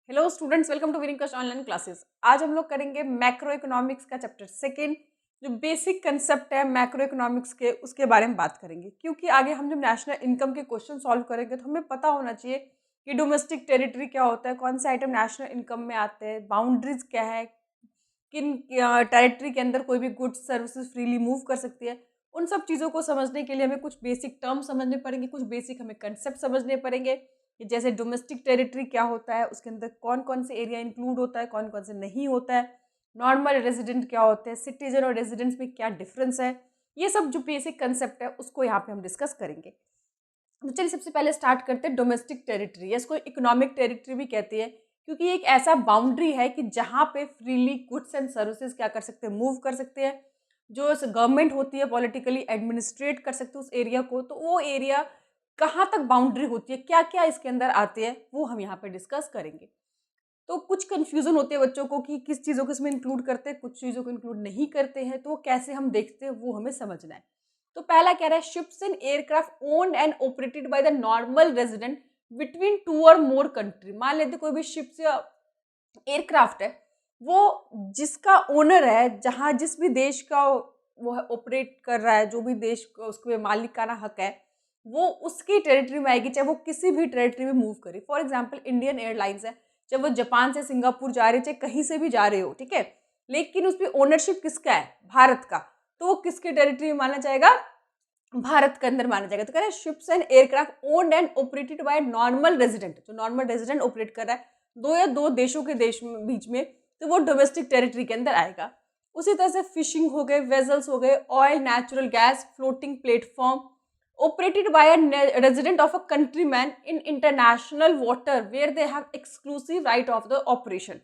Hello students, welcome to winning quest online classes. आज हम लोग करेंगे मैक्रो इकोनॉमिक्स का चैप्टर सेकेंड। जो बेसिक कंसेप्ट है मैक्रो इकोनॉमिक्स के उसके बारे में बात करेंगे, क्योंकि आगे हम जब नेशनल इनकम के क्वेश्चन सॉल्व करेंगे तो हमें पता होना चाहिए कि डोमेस्टिक टेरिटरी क्या होता है, कौन से आइटम नेशनल इनकम में आते हैं, बाउंड्रीज क्या है, किन टेरिटरी के अंदर कोई भी गुड्स सर्विसेज फ्रीली मूव कर सकती है। उन सब चीज़ों को समझने के लिए हमें कुछ बेसिक टर्म समझने पड़ेंगे, कुछ बेसिक हमें कंसेप्ट समझने पड़ेंगे कि जैसे डोमेस्टिक टेरिटरी क्या होता है, उसके अंदर कौन कौन से एरिया इंक्लूड होता है, कौन कौन से नहीं होता है, नॉर्मल रेजिडेंट क्या होते हैं, सिटीजन और रेजिडेंट्स में क्या डिफरेंस है। ये सब जो बेसिक कंसेप्ट है उसको यहाँ पे हम डिस्कस करेंगे। तो चलिए सबसे पहले स्टार्ट करते हैं डोमेस्टिक टेरिटरी, या इसको इकोनॉमिक टेरिटरी भी कहती है, क्योंकि ये एक ऐसा बाउंड्री है कि जहाँ पे फ्रीली गुड्स एंड सर्विसेज क्या कर सकते हैं, मूव कर सकते हैं। जो गवर्नमेंट होती है पॉलिटिकली एडमिनिस्ट्रेट कर सकते हैं उस एरिया को, तो वो एरिया कहाँ तक बाउंड्री होती है, क्या क्या इसके अंदर आते हैं, वो हम यहाँ पे डिस्कस करेंगे। तो कुछ कंफ्यूजन होती है बच्चों को कि किस चीज़ों को इसमें इंक्लूड करते हैं, कुछ चीज़ों को इंक्लूड नहीं करते हैं, तो वो कैसे हम देखते हैं वो हमें समझना है। तो पहला कह रहा है ships and aircraft owned and operated by the normal resident between two और मोर कंट्री। मान लेते कोई भी शिप्स या एयरक्राफ्ट है, वो जिसका ओनर है, जहाँ जिस भी देश का वो ऑपरेट कर रहा है, जो भी देश का उसके मालिकाना हक है, वो उसकी टेरिटरी में आएगी, चाहे वो किसी भी टेरिटरी में मूव करे। फॉर एग्जांपल इंडियन एयरलाइंस है, चाहे वो जापान से सिंगापुर जा रहे, चाहे कहीं से भी जा रहे हो, ठीक है, लेकिन उस पर ओनरशिप किसका है, भारत का, तो वो किसके टेरिटरी में माना जाएगा, भारत के अंदर माना जाएगा। तो कह रहे हैं ships and aircraft owned and operated by normal resident, जो नॉर्मल रेजिडेंट ऑपरेट कर रहा है दो या दो देशों के बीच में, तो वो डोमेस्टिक टेरिटरी के अंदर आएगा। उसी तरह से फिशिंग हो गए, वेजल्स हो गए, oil, natural gas, floating platform operated by a resident of a countryman in international water where they have exclusive right of the operation.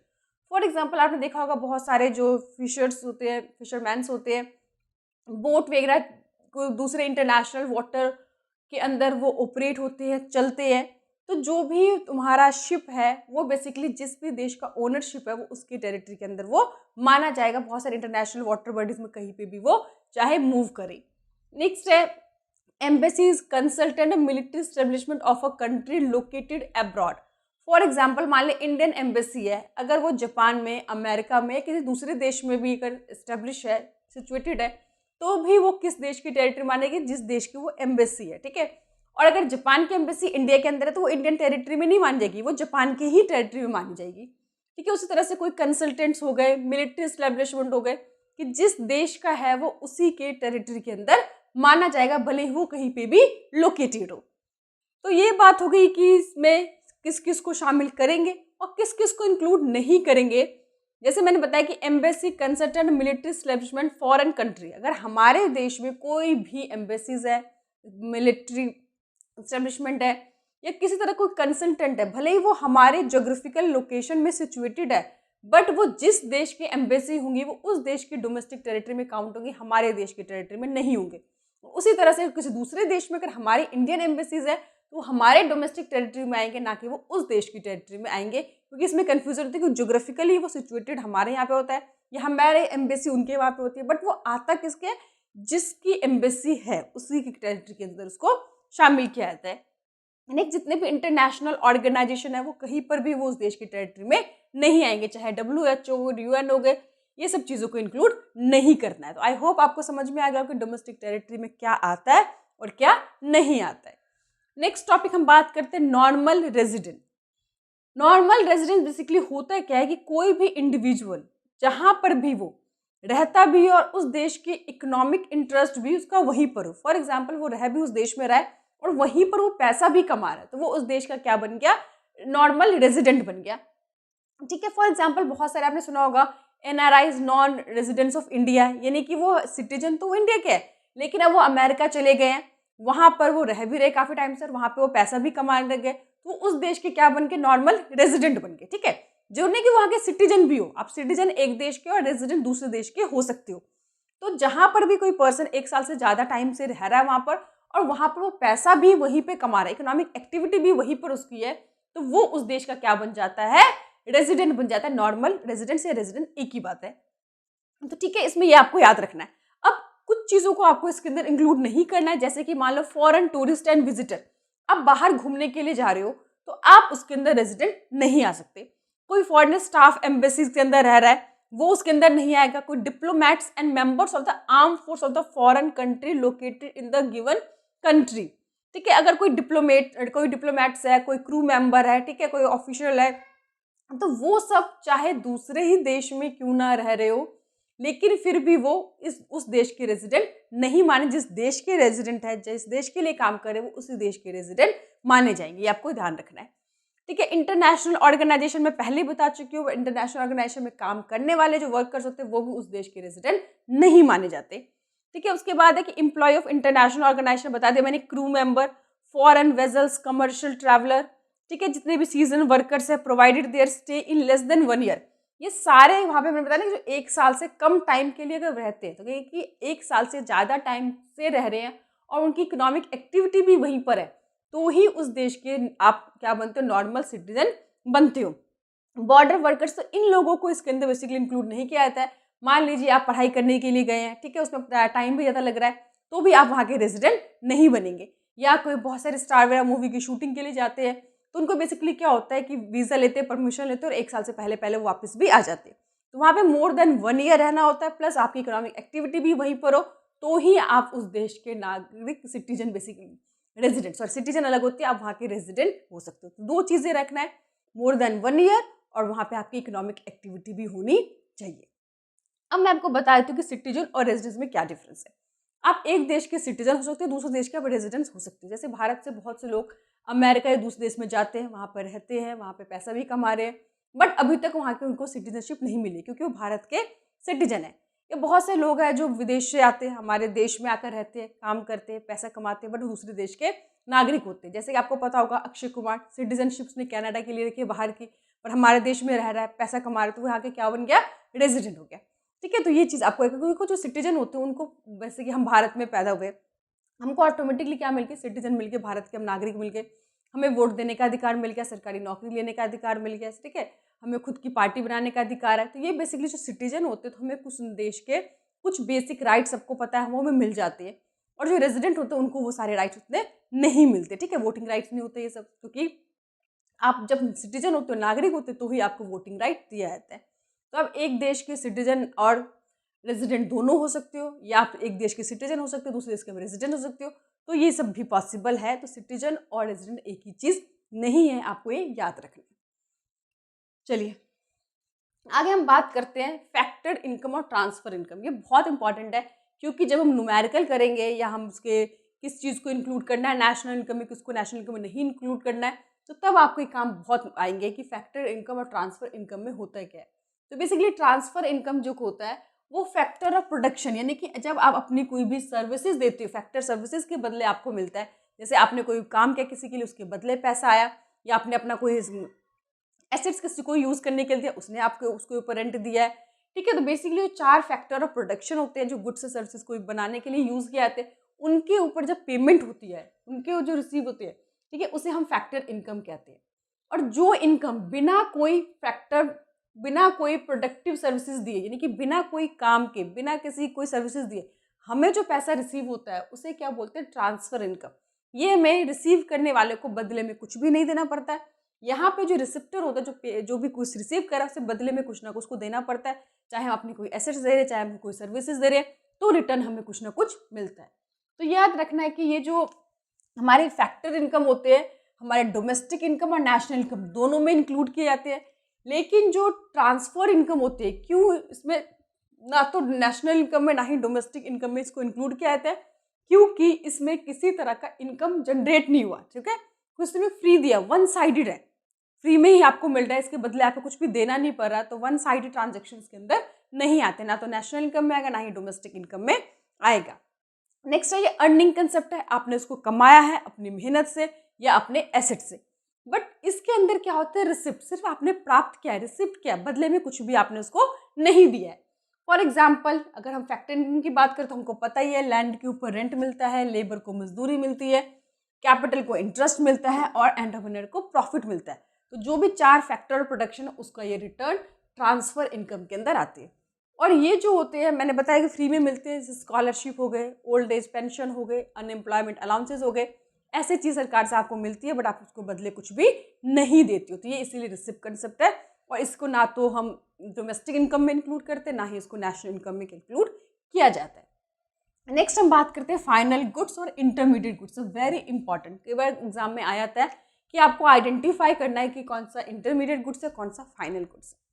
For example आपने देखा होगा बहुत सारे जो फिशर्स होते हैं, फिशरमैन्स होते हैं, बोट वगैरह कोई दूसरे इंटरनेशनल वाटर के अंदर वो ऑपरेट होते हैं, चलते हैं। तो जो भी तुम्हारा शिप है वो बेसिकली जिस भी देश का ओनरशिप है वो उसकी टेरिटरी के अंदर वो माना जाएगा। बहुत सारे इंटरनेशनल वाटर बॉडीज में कहीं पे भी वो चाहे मूव करे। नेक्स्ट है embassies consultant military establishment of a country located abroad. For example मान लें इंडियन एम्बेसी है, अगर वो जापान में, अमेरिका में, किसी दूसरे देश में भी अगर इस्टेब्लिश है, सिचुएटेड है, तो भी वो किस देश की टेरिटरी मानेगी, जिस देश की वो एम्बेसी है, ठीक है। और अगर जापान की एम्बेसी इंडिया के अंदर है तो वो इंडियन टेरिटरी में नहीं मानी जाएगी, वो जापान की ही टेरिटरी में मानी जाएगी, ठीक है। उसी तरह से कोई कंसल्टेंट्स हो गए, मिलिट्री एस्टेब्लिशमेंट हो गए, कि जिस देश का है वो उसी के टेरिटरी के अंदर माना जाएगा, भले ही वो कहीं पे भी लोकेटेड हो। तो ये बात हो गई कि इसमें किस किस को शामिल करेंगे और किस किस को इंक्लूड नहीं करेंगे। जैसे मैंने बताया कि embassy consultant military establishment foreign country, अगर हमारे देश में कोई भी एम्बेसीज है, मिलिट्री एस्टेब्लिशमेंट है, या किसी तरह कोई कंसल्टेंट है, भले ही वो हमारे जोग्राफिकल लोकेशन में सिचुएटेड है, बट वो जिस देश की एम्बेसी होंगी वो उस देश की डोमेस्टिक टेरिटरी में काउंट होंगी, हमारे देश की टेरिटरी में नहीं होंगे। उसी तरह से किसी दूसरे देश में अगर हमारी इंडियन एम्बेसीज है तो वो हमारे डोमेस्टिक टेरिटरी में आएंगे, ना कि वो उस देश की टेरिटरी में आएंगे, क्योंकि इसमें कंफ्यूजन होती है कि जोग्राफिकली वो सिचुएटेड हमारे यहाँ पे होता है या हमारे एम्बेसी उनके वहाँ पे होती है, बट वो आता किसके, जिसकी एम्बेसी है उसी की टेरिटरी के अंदर उसको शामिल किया जाता है। यानी जितने भी इंटरनेशनल ऑर्गेनाइजेशन है वो कहीं पर भी वो उस देश की टेरिटरी में नहीं आएंगे, चाहे WHO, UN हो गए, ये सब चीज़ों को इंक्लूड नहीं करना है। तो आई होप आपको समझ में आ गया कि डोमेस्टिक टेरिटरी में क्या आता है और क्या नहीं आता है। नेक्स्ट टॉपिक हम बात करते हैं normal resident. Normal resident basically होता है क्या है कि कोई भी इंडिविजुअल जहाँ पर भी वो रहता भी और उस देश की इकोनॉमिक इंटरेस्ट भी उसका वहीं पर हो। फॉर एग्जाम्पल वो रह भी उस देश में रहा है और वहीं पर वो पैसा भी कमा रहा है, तो वो उस देश का क्या बन गया, नॉर्मल रेजिडेंट बन गया, ठीक है। फॉर एग्जाम्पल बहुत सारे आपने सुना होगा NRIs, non residents of India, यानी कि वो सिटीजन तो वो इंडिया के है लेकिन अब वो अमेरिका चले गए हैं, वहां पर वो रह भी रहे काफी टाइम से, वहां पे वो पैसा भी कमाने लग गए, तो उस देश के क्या बन के, नॉर्मल रेजिडेंट बन गए, ठीक है। जो नहीं कि वहां के सिटीजन भी हो, आप सिटीजन एक देश के और रेजिडेंट दूसरे देश के हो सकते हो। तो जहां पर भी कोई पर्सन 1 साल से ज्यादा टाइम से रह रहा है वहां पर और वहां पर वो पैसा भी वहीं पे कमा रहा है, इकोनॉमिक एक्टिविटी भी वहीं पर उसकी है, तो वो उस देश का क्या बन जाता है, रेजिडेंट बन जाता है। नॉर्मल रेजिडेंट से रेजिडेंट एक ही बात है, तो ठीक है, इसमें ये आपको याद रखना है। अब कुछ चीजों को आपको इसके अंदर इंक्लूड नहीं करना है, जैसे कि मान लो फॉरेन टूरिस्ट एंड विजिटर, आप बाहर घूमने के लिए जा रहे हो तो आप उसके अंदर रेजिडेंट नहीं आ सकते। कोई फॉरेन स्टाफ एम्बेसीज के अंदर रह रहा है वो उसके अंदर नहीं आएगा। कोई diplomats and members of the arm force of the foreign country located in the given country, ठीक है। अगर कोई डिप्लोमैट्स है, कोई क्रू मेंबर है, ठीक है, कोई ऑफिशियल है, तो वो सब चाहे दूसरे ही देश में क्यों ना रह रहे हो, लेकिन फिर भी वो उस देश के रेजिडेंट नहीं माने। जिस देश के रेजिडेंट है, जिस देश के लिए काम करे, वो उसी देश के रेजिडेंट माने जाएंगे। ये आपको ध्यान रखना है, ठीक है। इंटरनेशनल ऑर्गेनाइजेशन में पहले बता चुकी हूँ, इंटरनेशनल ऑर्गेनाइजेशन में काम करने वाले जो वर्कर्स होते हैं वो भी उस देश के रेजिडेंट नहीं माने जाते, ठीक है। उसके बाद है कि एम्प्लॉय ऑफ इंटरनेशनल ऑर्गेनाइजेशन बता दिया मैंने, crew member, foreign vessels, commercial traveller, ठीक है, जितने भी सीजन वर्कर्स है, provided their stay in less than 1 year. ये सारे वहाँ पे मैंने बताया ना, जो 1 साल से कम टाइम के लिए अगर रहते हैं, तो कि 1 साल से ज़्यादा टाइम से रह रहे हैं और उनकी इकोनॉमिक एक्टिविटी भी वहीं पर है, तो ही उस देश के आप क्या बनते हो, नॉर्मल सिटीजन बनते हो। बॉर्डर वर्कर्स, तो इन लोगों को इसके अंदर बेसिकली इंक्लूड नहीं किया जाता है। मान लीजिए आप पढ़ाई करने के लिए गए हैं, ठीक है, उसमें टाइम भी ज़्यादा लग रहा है, तो भी आप वहाँ के रेजिडेंट नहीं बनेंगे। या कोई बहुत सारे स्टार वगैरह मूवी की शूटिंग के लिए जाते हैं, तो उनको बेसिकली क्या होता है कि वीज़ा लेते हैं, परमिशन लेते हैं और 1 साल से पहले पहले वो वापस भी आ जाते हैं। तो वहाँ पे मोर देन 1 ईयर रहना होता है, प्लस आपकी इकोनॉमिक एक्टिविटी भी वहीं पर हो, तो ही आप उस देश के नागरिक, citizen, basically resident, sorry citizen अलग होती है, आप वहाँ के रेजिडेंट हो सकते हो। तो 2 चीज़ें रखना है, मोर देन 1 ईयर और वहाँ पे आपकी इकोनॉमिक एक्टिविटी भी होनी चाहिए। अब मैं आपको बता देती हूँ कि सिटीजन और रेजिडेंस में क्या डिफरेंस है। आप एक देश के सिटीजन हो सकते हो, दूसरे देश के आप रेजिडेंट्स हो सकते हो। जैसे भारत से बहुत से लोग अमेरिका या दूसरे देश में जाते हैं, वहाँ पर रहते हैं, वहाँ पे पैसा भी कमा रहे हैं, बट अभी तक वहाँ के उनको सिटीजनशिप नहीं मिली क्योंकि वो भारत के सिटीजन है। ये बहुत से लोग हैं जो विदेश से आते हैं, हमारे देश में आकर रहते हैं, काम करते हैं, पैसा कमाते हैं, बट दूसरे देश के नागरिक होते हैं। जैसे कि आपको पता होगा अक्षय कुमार, सिटीजनशिप उसने कनाडा के लिए रखी है बाहर की, पर हमारे देश में रह रहा है, पैसा कमा रहा है, तो वो यहाँ के क्या बन गया, रेजिडेंट हो गया, ठीक है। तो ये चीज़ आपको, क्योंकि जो सिटीजन होते हैं उनको, वैसे कि हम भारत में पैदा हुए, हमको ऑटोमेटिकली क्या मिल गया, सिटीजन मिल गए, भारत के हम नागरिक मिल गए, हमें वोट देने का अधिकार मिल गया, सरकारी नौकरी लेने का अधिकार मिल गया, ठीक है, हमें खुद की पार्टी बनाने का अधिकार है। तो ये बेसिकली जो सिटीजन होते हैं, तो हमें कुछ देश के कुछ बेसिक राइट्स सबको पता है वो हमें मिल जाते हैं, और जो रेजिडेंट होते हैं उनको वो सारे राइट्स उतने नहीं मिलते, ठीक है। वोटिंग राइट्स नहीं होते ये सब, क्योंकि आप जब सिटीजन होते हो, नागरिक होते हो, तो ही आपको वोटिंग राइट दिया जाता है। तो आप एक देश के सिटीजन और रेजिडेंट दोनों हो सकते हो, या आप एक देश के सिटीजन हो सकते हो, दूसरे देश के रेजिडेंट हो सकते हो, तो ये सब भी पॉसिबल है। तो सिटीजन और रेजिडेंट एक ही चीज़ नहीं है, आपको ये याद रखना है। चलिए आगे हम बात करते हैं फैक्टर्ड इनकम और ट्रांसफर इनकम। ये बहुत इंपॉर्टेंट है, क्योंकि जब हम न्यूमेरिकल करेंगे या हम उसके किस चीज़ को इंक्लूड करना है नेशनल इनकम में, किसको नेशनल इनकम में नहीं इंक्लूड करना है, तो तब आपको ये काम बहुत आएंगे कि फैक्टर इनकम और ट्रांसफर इनकम में होता है क्या है। तो बेसिकली ट्रांसफर इनकम जो होता है वो फैक्टर ऑफ प्रोडक्शन, यानी कि जब आप अपनी कोई भी सर्विसेज देते हो, फैक्टर सर्विसेज के बदले आपको मिलता है। जैसे आपने कोई काम किया किसी के लिए, उसके बदले पैसा आया, या आपने अपना कोई एसेट्स किसी को यूज़ करने के लिए, उसने आपको उसके ऊपर रेंट दिया है, ठीक है। तो बेसिकली जो 4 फैक्टर ऑफ प्रोडक्शन होते हैं, जो गुड्स से सर्विसेज को बनाने के लिए यूज़ किए जाते हैं, उनके ऊपर जब पेमेंट होती है, उनके जो रिसीव होते हैं, ठीक है, उसे हम फैक्टर इनकम कहते हैं। और जो इनकम बिना कोई बिना कोई प्रोडक्टिव सर्विसेज दिए, यानी कि बिना कोई काम के, बिना किसी कोई सर्विसेज दिए हमें जो पैसा रिसीव होता है, उसे क्या बोलते हैं, ट्रांसफर इनकम। ये हमें रिसीव करने वाले को बदले में कुछ भी नहीं देना पड़ता है। यहाँ पे जो रिसिप्टर होता है, जो भी कुछ रिसीव करा, उसे बदले में कुछ ना कुछ उसको देना पड़ता है। चाहे हम अपनी कोई एसेट्स दे रहे हैं, चाहे हम कोई सर्विसेज दे रहे हैं, तो रिटर्न हमें कुछ ना कुछ मिलता है। तो याद रखना है कि ये जो हमारे फैक्टर इनकम होते हैं, हमारे डोमेस्टिक इनकम और नेशनल इनकम दोनों में इंक्लूड किए जाते हैं। लेकिन जो ट्रांसफर इनकम होती है, क्यों इसमें ना तो नेशनल इनकम में ना ही डोमेस्टिक इनकम में इसको इंक्लूड किया जाता है, क्योंकि इसमें किसी तरह का इनकम जनरेट नहीं हुआ, ठीक है। कुछ इसमें फ्री दिया, वन साइडेड है, फ्री में ही आपको मिल रहा है, इसके बदले आपको कुछ भी देना नहीं पड़ रहा, तो वन साइडेड ट्रांजेक्शन के अंदर नहीं आते, ना तो नेशनल इनकम में आएगा ना ही डोमेस्टिक इनकम में आएगा। नेक्स्ट है ये अर्निंग कंसेप्ट है, आपने उसको कमाया है अपनी मेहनत से या अपने एसेट से, बट इसके अंदर क्या होता है, रिसिप्ट, सिर्फ आपने प्राप्त किया है, रिसिप्ट किया, बदले में कुछ भी आपने उसको नहीं दिया है। फॉर एग्जाम्पल अगर हम फैक्टर इनकम की बात करें तो हमको पता ही है, लैंड के ऊपर रेंट मिलता है, लेबर को मजदूरी मिलती है, कैपिटल को इंटरेस्ट मिलता है और एंटरप्रेन्योर को प्रॉफिट मिलता है। तो जो भी 4 फैक्टर प्रोडक्शन है उसका ये रिटर्न ट्रांसफर इनकम के अंदर आती है। और ये जो होते हैं मैंने बताया कि फ्री में मिलते हैं, जैसे स्कॉलरशिप हो गए, ओल्ड एज पेंशन हो गए, अनएम्प्लॉयमेंट अलाउंसेज हो गए, ऐसी चीज़ सरकार से आपको मिलती है, बट आप उसको बदले कुछ भी नहीं देती हो। तो ये इसीलिए रिसिप्ट कंसेप्ट है, और इसको ना तो हम डोमेस्टिक इनकम में इंक्लूड करते, ना ही इसको नेशनल इनकम में इंक्लूड किया जाता है। नेक्स्ट हम बात करते हैं फाइनल गुड्स और इंटरमीडिएट गुड्स। वेरी इंपॉर्टेंट, कई बार एग्जाम में आ जाता है कि आपको आइडेंटिफाई करना है कि कौन सा इंटरमीडिएट गुड्स है, कौन सा फाइनल गुड्स है।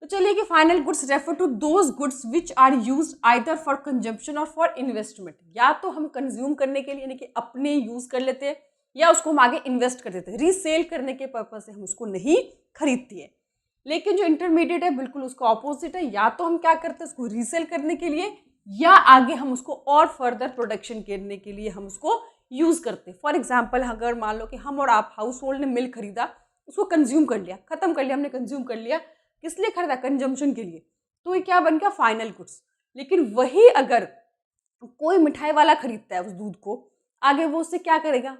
तो चलिए कि final goods refer to those goods which are used either for consumption और फॉर इन्वेस्टमेंट। या तो हम कंज्यूम करने के लिए यानी कि अपने यूज कर लेते हैं, या उसको हम आगे इन्वेस्ट कर देते हैं। रीसेल करने के पर्पज से हम उसको नहीं खरीदती है। लेकिन जो इंटरमीडिएट है बिल्कुल उसका ऑपोजिट है, या तो हम क्या करते हैं उसको रीसेल करने के लिए, या आगे हम उसको और फर्दर प्रोडक्शन करने के लिए हम उसको यूज करते हैं। फॉर एग्जाम्पल अगर मान लो कि हम और आप हाउस होल्ड ने मिल्क खरीदा, उसको कंज्यूम कर लिया, खत्म कर लिया, हमने कंज्यूम कर लिया, किस लिए खरीदा, कंजम्पशन के लिए, तो ये क्या बन गया, फाइनल गुड्स। लेकिन वही अगर कोई मिठाई वाला खरीदता है उस दूध को, आगे वो उससे क्या करेगा,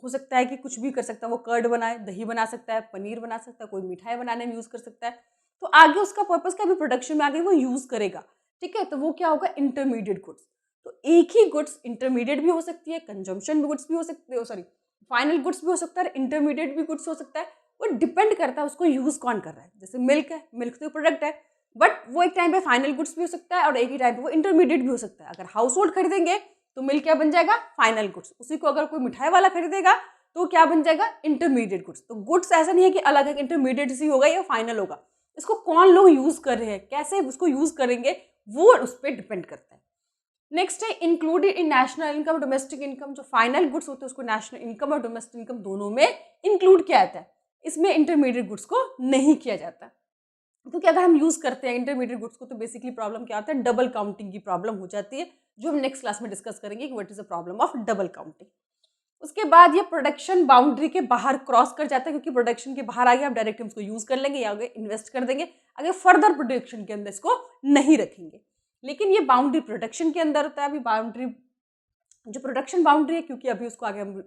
हो सकता है कि कुछ भी कर सकता है, वो कर्ड बनाए, दही बना सकता है, पनीर बना सकता है, कोई मिठाई बनाने में यूज कर सकता है। तो आगे उसका पर्पस क्या भी प्रोडक्शन में आगे वो यूज करेगा, ठीक है। तो वो क्या होगा, इंटरमीडिएट गुड्स। तो एक ही गुड्स इंटरमीडिएट भी हो सकती है, कंजम्पशन गुड्स भी हो सकते हो, सॉरी फाइनल गुड्स भी हो सकता है, इंटरमीडिएट भी गुड्स हो सकता है। वो डिपेंड करता है उसको यूज कौन कर रहा है। जैसे मिल्क है, मिल्क तो प्रोडक्ट है, बट वो एक टाइम पे फाइनल गुड्स भी हो सकता है और एक ही टाइम पे वो इंटरमीडिएट भी हो सकता है। अगर हाउस होल्ड खरीदेंगे तो मिल्क क्या बन जाएगा, फाइनल गुड्स। उसी को अगर कोई मिठाई वाला खरीदेगा तो क्या बन जाएगा, इंटरमीडिएट गुड्स। तो गुड्स ऐसा नहीं है कि अलग है, इंटरमीडिएट ही होगा या फाइनल होगा। इसको कौन लोग यूज कर रहे हैं, कैसे उसको यूज करेंगे, वो उस पर डिपेंड करता है। नेक्स्ट है included in national income, domestic income. जो फाइनल गुड्स होते हैं उसको नेशनल इनकम और डोमेस्टिक इनकम दोनों में इंक्लूड किया जाता है। इसमें इंटरमीडिएट गुड्स को नहीं किया जाता, क्योंकि अगर हम यूज करते हैं इंटरमीडिएट गुड्स को तो बेसिकली प्रॉब्लम क्या होता है, डबल काउंटिंग की प्रॉब्लम हो जाती है, जो हम नेक्स्ट क्लास में डिस्कस करेंगे कि what is the problem of double counting. उसके बाद ये प्रोडक्शन बाउंड्री के बाहर क्रॉस कर जाता है, क्योंकि प्रोडक्शन के बाहर आ गया, आप डायरेक्ट इसको यूज कर लेंगे या आगे इन्वेस्ट कर देंगे, आगे फर्दर प्रोडक्शन के अंदर इसको नहीं रखेंगे। लेकिन ये बाउंड्री प्रोडक्शन के अंदर होता है। अभी बाउंड्री जो प्रोडक्शन बाउंड्री है, क्योंकि अभी उसको आगे हम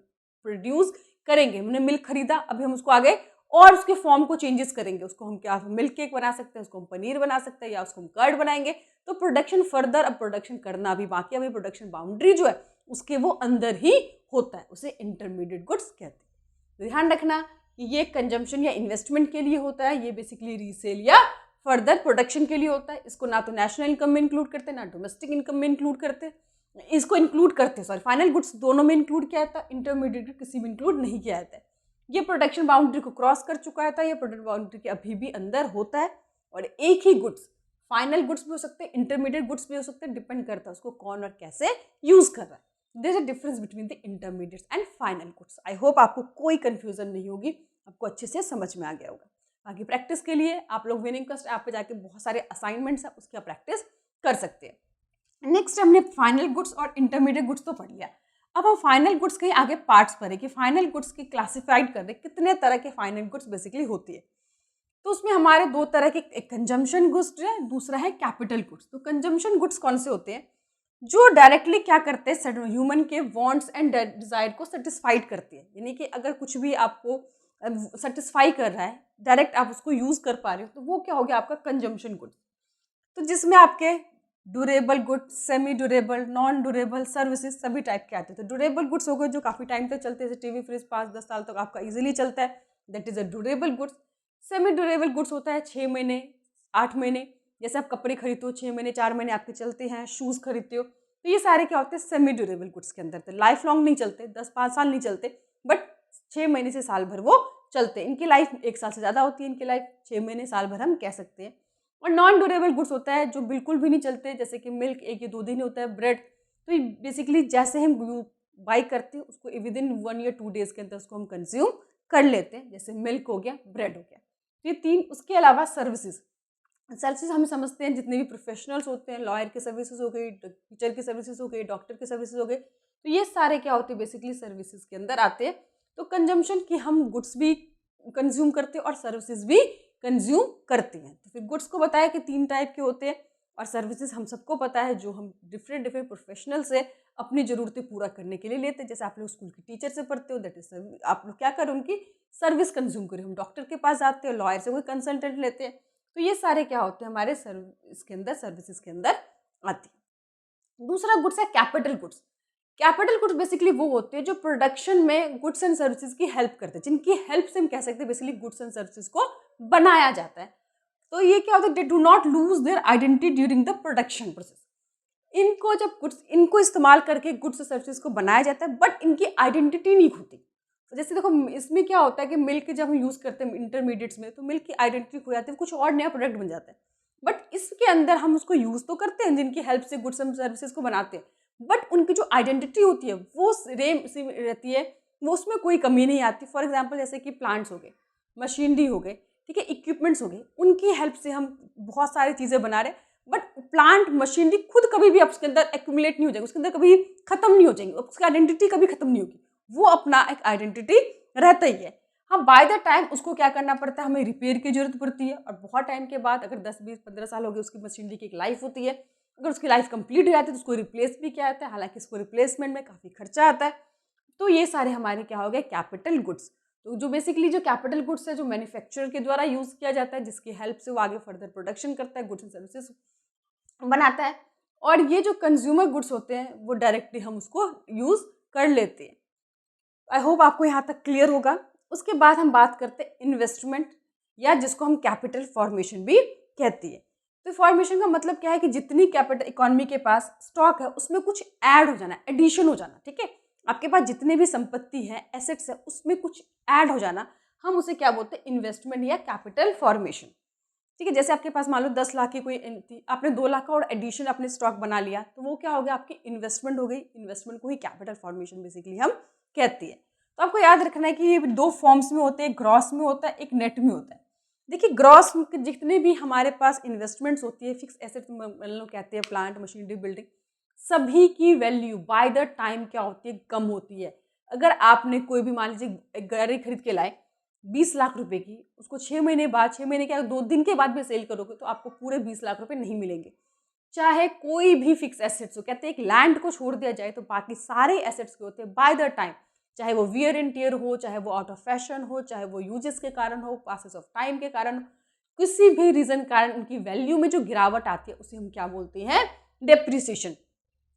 प्रोड्यूस करेंगे, हमने मिल्क खरीदा, अभी हम उसको आगे और उसके फॉर्म को चेंजेस करेंगे, उसको हम क्या मिल्क केक बना सकते हैं, उसको हम पनीर बना सकते हैं, या उसको हम कर्ड बनाएंगे। तो प्रोडक्शन फर्दर अब प्रोडक्शन करना भी बाकी, अभी प्रोडक्शन बाउंड्री जो है उसके वो अंदर ही होता है, उसे इंटरमीडिएट गुड्स कहते हैं। तो ध्यान रखना कि ये कंजम्पशन या इन्वेस्टमेंट के लिए होता है, ये बेसिकली रीसेल या फर्दर प्रोडक्शन के लिए होता है। इसको ना तो नेशनल इनकम में इंक्लूड करते, ना डोमेस्टिक इनकम में इंक्लूड करते, इसको इंक्लूड करते सॉरी फाइनल गुड्स दोनों में इंक्लूड किया जाता है, इंटरमीडिएट किसी में इंक्लूड नहीं किया जाता है। ये प्रोडक्शन बाउंड्री को क्रॉस कर चुका था, ये प्रोडक्ट बाउंड्री के अभी भी अंदर होता है। और एक ही गुड्स फाइनल गुड्स भी हो सकते हैं, इंटरमीडिएट गुड्स भी हो सकते हैं, डिपेंड करता है उसको कौन और कैसे यूज कर रहा है। There is a difference between the intermediates and final goods. I hope आपको कोई कंफ्यूजन नहीं होगी, आपको अच्छे से समझ में आ गया होगा। बाकी प्रैक्टिस के लिए आप लोग विनिंग कस्ट ऐप पे जाके बहुत सारे असाइनमेंट्स है, उसकी आप प्रैक्टिस कर सकते हैं। नेक्स्ट हमने फाइनल गुड्स और इंटरमीडिएट गुड्स तो पढ़ लिया। अब हम फाइनल गुड्स के आगे पार्ट्स पढ़े कि फाइनल गुड्स की क्लासिफाइड कर दे, कितने तरह के फाइनल गुड्स बेसिकली होती है। तो उसमें हमारे दो तरह के, एक कंजम्पशन गुड्स है, दूसरा है कैपिटल गुड्स। तो कंजम्पशन गुड्स कौन से होते हैं, जो डायरेक्टली क्या करते हैं, ह्यूमन के वांट्स एंड डिजायर को सेटिस्फाइड करती है। यानी कि अगर कुछ भी आपको सेटिस्फाई कर रहा है, डायरेक्ट आप उसको यूज कर पा रहे हो, तो वो क्या हो गया आपका कंजम्पशन गुड्स। तो जिसमें आपके durable goods, semi durable, non durable, services सभी टाइप के आते हैं। तो ड्यूरेबल गुड्स हो गए जो काफ़ी टाइम तक चलते हैं, जैसे टीवी फ्रिज 5-10 साल तक आपका इजीली चलता है, that is a durable goods. Semi durable goods होता है 6 महीने 8 महीने, जैसे आप कपड़े खरीदते हो 6 महीने 4 महीने आपके चलते हैं, शूज़ खरीदते हो, तो ये सारे क्या होते हैं सेमी ड्यूरेबल गुड्स के अंदर। तो लाइफ लॉन्ग नहीं चलते, 10-5 साल नहीं चलते, बट 6 महीने से साल भर वो चलते हैं। इनकी लाइफ 1 साल से ज़्यादा होती है, इनकी लाइफ 6 महीने साल भर हम कह सकते हैं। और नॉन ड्यूरेबल गुड्स होता है जो बिल्कुल भी नहीं चलते, जैसे कि मिल्क 1 या 2 दिन होता है, ब्रेड, तो ये बेसिकली जैसे हम बाई करते हैं उसको विद इन 1 या 2 डेज के अंदर उसको हम कंज्यूम कर लेते हैं, जैसे मिल्क हो गया, ब्रेड हो गया। तो ये 3। उसके अलावा सर्विसेज हम समझते हैं जितने भी प्रोफेशनल्स होते हैं, लॉयर की सर्विसेज हो गई, टीचर की सर्विसेज हो गई, डॉक्टर की सर्विसेज हो गई, तो ये सारे क्या होते हैं बेसिकली सर्विसेज के अंदर आते हैं। तो कंजम्पशन की हम गुड्स भी कंज्यूम करते हैं और सर्विसेज भी कंज्यूम करते हैं। तो फिर गुड्स को बताया कि 3 टाइप के होते हैं, और सर्विसेज हम सबको पता है जो हम डिफरेंट प्रोफेशनल से अपनी ज़रूरतें पूरा करने के लिए लेते हैं। जैसे आप लोग स्कूल की टीचर से पढ़ते हो, दैट इज आप लोग क्या करें, उनकी सर्विस कंज्यूम करें। हम डॉक्टर के पास जाते हैं, लॉयर से कोई कंसल्टेंट लेते हैं, तो ये सारे क्या होते हैं हमारे इसके अंदर सर्विसेज के अंदर आती है। दूसरा गुड्स है capital goods. Capital goods basically वो होते हैं जो प्रोडक्शन में गुड्स एंड सर्विसेज की हेल्प करते हैं, जिनकी हेल्प से हम कह सकते हैं बेसिकली गुड्स एंड सर्विसेज को बनाया जाता है। तो ये क्या होता है, they do not lose their identity during the production process. इनको जब गुड्स इनको इस्तेमाल करके गुड्स और सर्विसेज को बनाया जाता है, बट इनकी आइडेंटिटी नहीं खोती। तो जैसे देखो इसमें क्या होता है कि मिल्क जब हम यूज़ करते हैं इंटरमीडिएट्स में, तो मिल्क की आइडेंटिटी खो जाती है, कुछ और नया प्रोडक्ट बन जाता है। बट इसके अंदर हम उसको यूज़ तो करते हैं, जिनकी हेल्प से गुड्स एंड सर्विसेज को बनाते हैं, बट उनकी जो आइडेंटिटी होती है वो सेम सी रहती है, वो उसमें कोई कमी नहीं आती। फॉर एग्जाम्पल जैसे कि प्लांट्स हो गए, मशीनरी हो गए, ठीक है, इक्विपमेंट्स हो गए, उनकी हेल्प से हम बहुत सारी चीज़ें बना रहे हैं, बट प्लांट मशीनरी खुद कभी भी उसके अंदर एक्यूमुलेट नहीं हो जाएगी, उसके अंदर कभी खत्म नहीं हो जाएंगी, उसकी आइडेंटिटी कभी खत्म नहीं होगी, वो अपना एक आइडेंटिटी रहता ही है। हाँ, बाय द टाइम उसको क्या करना पड़ता है, हमें रिपेयर की जरूरत पड़ती है, और बहुत टाइम के बाद अगर 10 20 15 साल हो गए उसकी मशीनरी की एक लाइफ होती है, अगर उसकी लाइफ कंप्लीट हो जाती है तो उसको रिप्लेस भी किया जाता है, हालांकि इसको रिप्लेसमेंट में काफ़ी खर्चा आता है। तो ये सारे हमारे क्या हो गए, कैपिटल गुड्स। तो जो बेसिकली जो कैपिटल गुड्स है, जो मैन्युफैक्चरर के द्वारा यूज़ किया जाता है, जिसकी हेल्प से वो आगे फर्दर प्रोडक्शन करता है, गुड्स एंड सर्विसेज बनाता है। और ये जो कंज्यूमर गुड्स होते हैं वो डायरेक्टली हम उसको यूज़ कर लेते हैं। आई होप आपको यहाँ तक क्लियर होगा। उसके बाद हम बात करते हैं इन्वेस्टमेंट, या जिसको हम कैपिटल फॉर्मेशन भी कहती है। तो फॉर्मेशन का मतलब क्या है कि जितनी कैपिटल इकोनॉमी के पास स्टॉक है उसमें कुछ ऐड हो जाना, एडिशन हो जाना, ठीक है। आपके पास जितने भी संपत्ति है, एसेट्स है, उसमें कुछ ऐड हो जाना, हम उसे क्या बोलते हैं, इन्वेस्टमेंट या कैपिटल फॉर्मेशन। ठीक है, जैसे आपके पास मान लो 10 लाख की कोई थी, आपने 2 लाख का और एडिशन अपने स्टॉक बना लिया, तो वो क्या हो गया, आपकी इन्वेस्टमेंट हो गई। इन्वेस्टमेंट को ही कैपिटल फॉर्मेशन बेसिकली हम कहती है। तो आपको याद रखना है कि ये 2 फॉर्म्स में होते हैं, एक ग्रॉस में होता है, एक नेट में होता है। देखिए ग्रॉस के जितने भी हमारे पास इन्वेस्टमेंट्स होती है, फिक्स एसेट मतलब कहते हैं, प्लांट मशीनरी बिल्डिंग, सभी की वैल्यू बाय द टाइम क्या होती है, कम होती है। अगर आपने कोई भी मान लीजिए एक गाड़ी खरीद के लाए 20 लाख रुपए की, उसको 6 महीने बाद, 6 महीने क्या 2 दिन के बाद भी सेल करोगे तो आपको पूरे 20 लाख रुपए नहीं मिलेंगे। चाहे कोई भी फिक्स एसेट्स हो, कहते हैं एक लैंड को छोड़ दिया जाए तो बाकी सारे एसेट्स के होते हैं बाय द टाइम, चाहे वो वियर एंड टियर हो, चाहे वो आउट ऑफ फैशन हो, चाहे वो यूजेस के कारण हो, पासेस ऑफ टाइम के कारण, किसी भी रीजन कारण उनकी वैल्यू में जो गिरावट आती है उसे हम क्या बोलते हैं, डेप्रिसिएशन।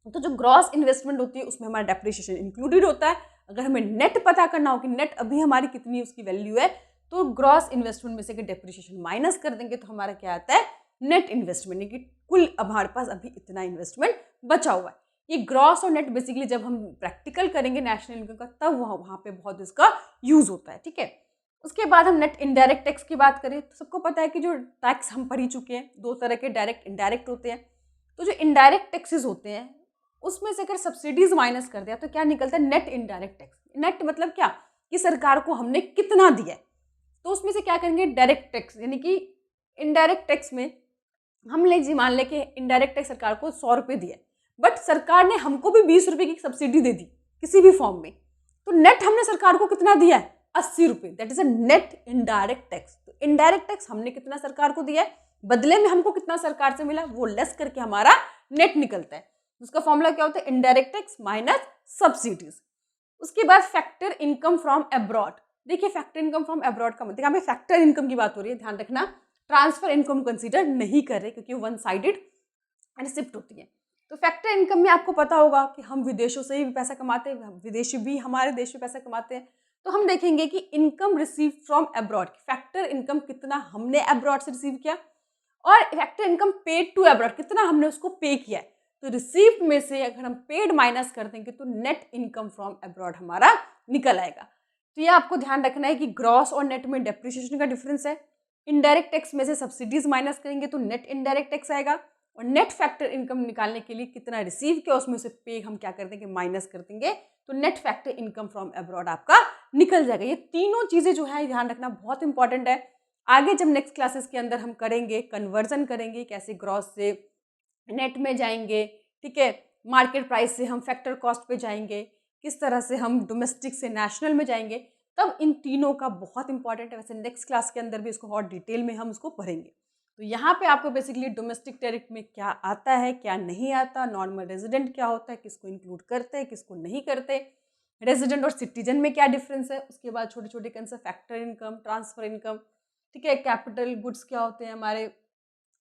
तो जो ग्रॉस इन्वेस्टमेंट होती है उसमें हमारा डेप्रिसिएशन इंक्लूडेड होता है। अगर हमें नेट पता करना हो कि नेट अभी हमारी कितनी उसकी वैल्यू है, तो ग्रॉस इन्वेस्टमेंट में से डेप्रिसिएशन माइनस कर देंगे तो हमारा क्या आता है, नेट इन्वेस्टमेंट, यानी कि कुल हमारे पास अभी इतना इन्वेस्टमेंट बचा हुआ है। ये ग्रॉस और नेट बेसिकली जब हम प्रैक्टिकल करेंगे नेशनल इनकम का, तब वहाँ पे बहुत इसका यूज होता है, ठीक है। उसके बाद हम नेट इनडायरेक्ट टैक्स की बात करें तो सबको पता है कि जो टैक्स हम पढ़ ही चुके हैं, 2 तरह के, डायरेक्ट इनडायरेक्ट होते हैं। तो जो इनडायरेक्ट टैक्सेस होते हैं उसमें से अगर सब्सिडीज माइनस कर दिया तो क्या निकलता है, नेट इनडायरेक्ट टैक्स। नेट मतलब क्या, कि सरकार को हमने कितना दिया है, तो उसमें से क्या करेंगे, डायरेक्ट टैक्स, यानी कि इनडायरेक्ट टैक्स में हम ले जी मान ले कि इनडायरेक्ट टैक्स सरकार को 100 रुपये दिया, बट सरकार ने हमको भी 20 रुपये की सब्सिडी दे दी किसी भी फॉर्म में, तो नेट हमने सरकार को कितना दिया है, 80 रुपये। That is a net indirect tax. तो इनडायरेक्ट टैक्स हमने कितना सरकार को दिया है, बदले में हमको कितना सरकार से मिला, वो लेस करके हमारा नेट निकलता है। उसका फॉर्मूला क्या होता है, इनडायरेक्ट टैक्स माइनस सब्सिडीज। उसके बाद फैक्टर इनकम फ्रॉम अब्रॉड। देखिए फैक्टर इनकम फ्रॉम अब्रॉड का मतलब, यहाँ पे फैक्टर इनकम की बात हो रही है, ध्यान रखना, ट्रांसफर इनकम कंसीडर नहीं कर रहे क्योंकि वन साइडेड रिसिप्ट होती है। तो फैक्टर इनकम में आपको पता होगा कि हम विदेशों से भी पैसा कमाते हैं, विदेशी भी हमारे देश में पैसा कमाते हैं। तो हम देखेंगे कि income receive from abroad, factor income कितना हमने अब्रॉड से रिसीव किया, और factor income paid to abroad, कितना हमने उसको पे किया है। तो रिसीव्ड में से अगर हम पेड माइनस कर देंगे तो नेट इनकम फ्रॉम अब्रॉड हमारा निकल आएगा। तो ये आपको ध्यान रखना है कि ग्रॉस और नेट में डेप्रिसिएशन का डिफरेंस है। इनडायरेक्ट टैक्स में से सब्सिडीज माइनस करेंगे तो नेट इनडायरेक्ट टैक्स आएगा, और नेट फैक्टर इनकम निकालने के लिए कितना रिसीव किया उसमें से पे हम क्या कर देंगे, माइनस कर देंगे, तो net factor income from abroad आपका निकल जाएगा। ये तीनों चीजें जो है ध्यान रखना बहुत इंपॉर्टेंट है। आगे जब नेक्स्ट क्लासेस के अंदर हम करेंगे, कन्वर्जन करेंगे, कैसे ग्रॉस से नेट में जाएंगे, ठीक है, मार्केट प्राइस से हम फैक्टर कॉस्ट पे जाएंगे, किस तरह से हम डोमेस्टिक से नेशनल में जाएंगे, तब इन तीनों का बहुत इंपॉर्टेंट है। वैसे नेक्स्ट क्लास के अंदर भी इसको और डिटेल में हम उसको पढ़ेंगे। तो यहाँ पे आपको बेसिकली डोमेस्टिक टेरिफ में क्या आता है, क्या नहीं आता, नॉर्मल रेजिडेंट क्या होता है, किसको इंक्लूड करते हैं, किसको नहीं करते, रेजिडेंट और सिटीजन में क्या डिफरेंस है, उसके बाद छोटे छोटे concept, factor income, transfer income, ठीक है, कैपिटल गुड्स क्या होते हैं हमारे,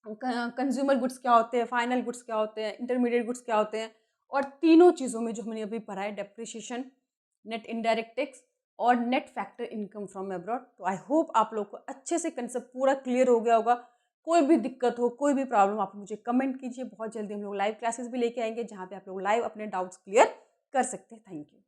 कंज्यूमर गुड्स क्या होते हैं, फाइनल गुड्स क्या होते हैं, इंटरमीडिएट गुड्स क्या होते हैं, और तीनों चीज़ों में जो हमने अभी पढ़ा है, डेप्रिसिएशन, नेट इनडायरेक्ट टैक्स और net factor income from abroad, तो आई होप आप लोग को अच्छे से कंसेप्ट पूरा क्लियर हो गया होगा। कोई भी दिक्कत हो, कोई भी प्रॉब्लम, आप मुझे कमेंट कीजिए। बहुत जल्दी हम लोग लाइव क्लासेस भी लेके आएंगे जहाँ पे आप लोग लाइव अपने डाउट्स क्लियर कर सकते हैं। Thank you.